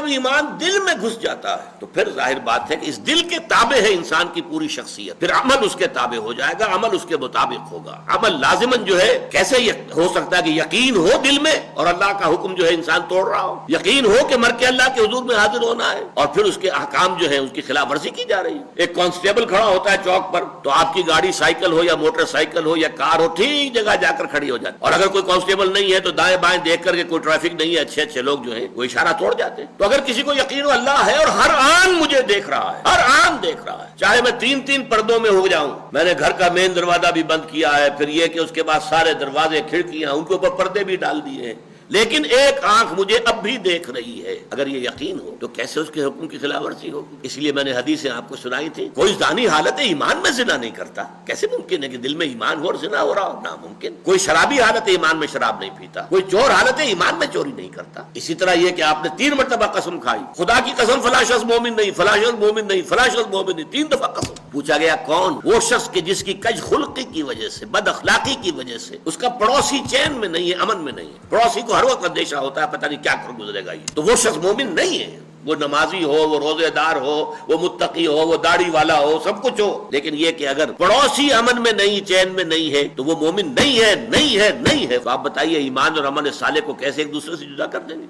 ایمان دل میں گھس جاتا ہے تو پھر ظاہر بات ہے کہ اس دل کے تابع ہے انسان کی پوری شخصیت، پھر عمل اس کے تابع ہو جائے گا، عمل اس کے مطابق ہوگا۔ عمل لازماً جو ہے کیسے ہو سکتا ہے کہ یقین ہو دل میں اور اللہ کا حکم جو ہے انسان توڑ رہا ہو، یقین ہو کہ مر کے اللہ کے حضور میں حاضر ہونا ہے اور پھر اس کے احکام جو ہے اس کی خلاف ورزی کی جا رہی ہے۔ ایک کانسٹیبل کھڑا ہوتا ہے چوک پر تو آپ کی گاڑی سائیکل ہو یا موٹر سائیکل ہو یا کار ہو ٹھیک جگہ جا کر کھڑی ہو جاتی، اور اگر کوئی کانسٹیبل نہیں ہے تو دائیں بائیں دیکھ کر کے کوئی ٹریفک نہیں ہے، اچھے اچھے لوگ جو ہیں وہ اشارہ توڑ جاتے ہیں۔ تو اگر کسی کو یقین ہو اللہ ہے اور ہر آن مجھے دیکھ رہا ہے، ہر آن دیکھ رہا ہے، چاہے میں تین پردوں میں ہو جاؤں، میں نے گھر کا مین دروازہ بھی بند کیا ہے، پھر یہ کہ اس کے بعد سارے دروازے کھڑکیاں ان کے اوپر پردے بھی ڈال دیے ہیں، لیکن ایک آنکھ مجھے اب بھی دیکھ رہی ہے، اگر یہ یقین ہو تو کیسے اس کے حکم کی خلاف ورزی ہوگی؟ اس لیے میں نے حدیثیں آپ کو سنائی تھی، کوئی زانی حالت ایمان میں زنا نہیں کرتا، کیسے ممکن ہے کہ دل میں ایمان ہو اور زنا ہو رہا ہو؟ ناممکن۔ کوئی شرابی حالت ایمان میں شراب نہیں پیتا، کوئی چور حالت ایمان میں چوری نہیں کرتا۔ اسی طرح یہ کہ آپ نے 3 مرتبہ قسم کھائی، خدا کی قسم فلاں شخص مومن نہیں، فلاں شخص مومن نہیں، فلاں شخص مومن نہیں، 3 دفعہ قسم۔ پوچھا گیا کون؟ وہ شخص کہ جس کی کج خلقی کی وجہ سے، بد اخلاقی کی وجہ سے اس کا پڑوسی چین میں نہیں ہے، امن میں نہیں ہے، پڑوسی کو ہر وقت اندیشہ ہوتا ہے پتہ نہیں کیا کر گزرے گا یہ، تو وہ شخص مومن نہیں ہے۔ وہ نمازی ہو، وہ روزے دار ہو، وہ متقی ہو، وہ داڑھی والا ہو، سب کچھ ہو، لیکن یہ کہ اگر پڑوسی امن میں نہیں، چین میں نہیں ہے تو وہ مومن نہیں ہے، نہیں ہے، نہیں ہے۔ تو آپ بتائیے ایمان اور عمل صالح کو کیسے ایک دوسرے سے جدا کر دیں گے؟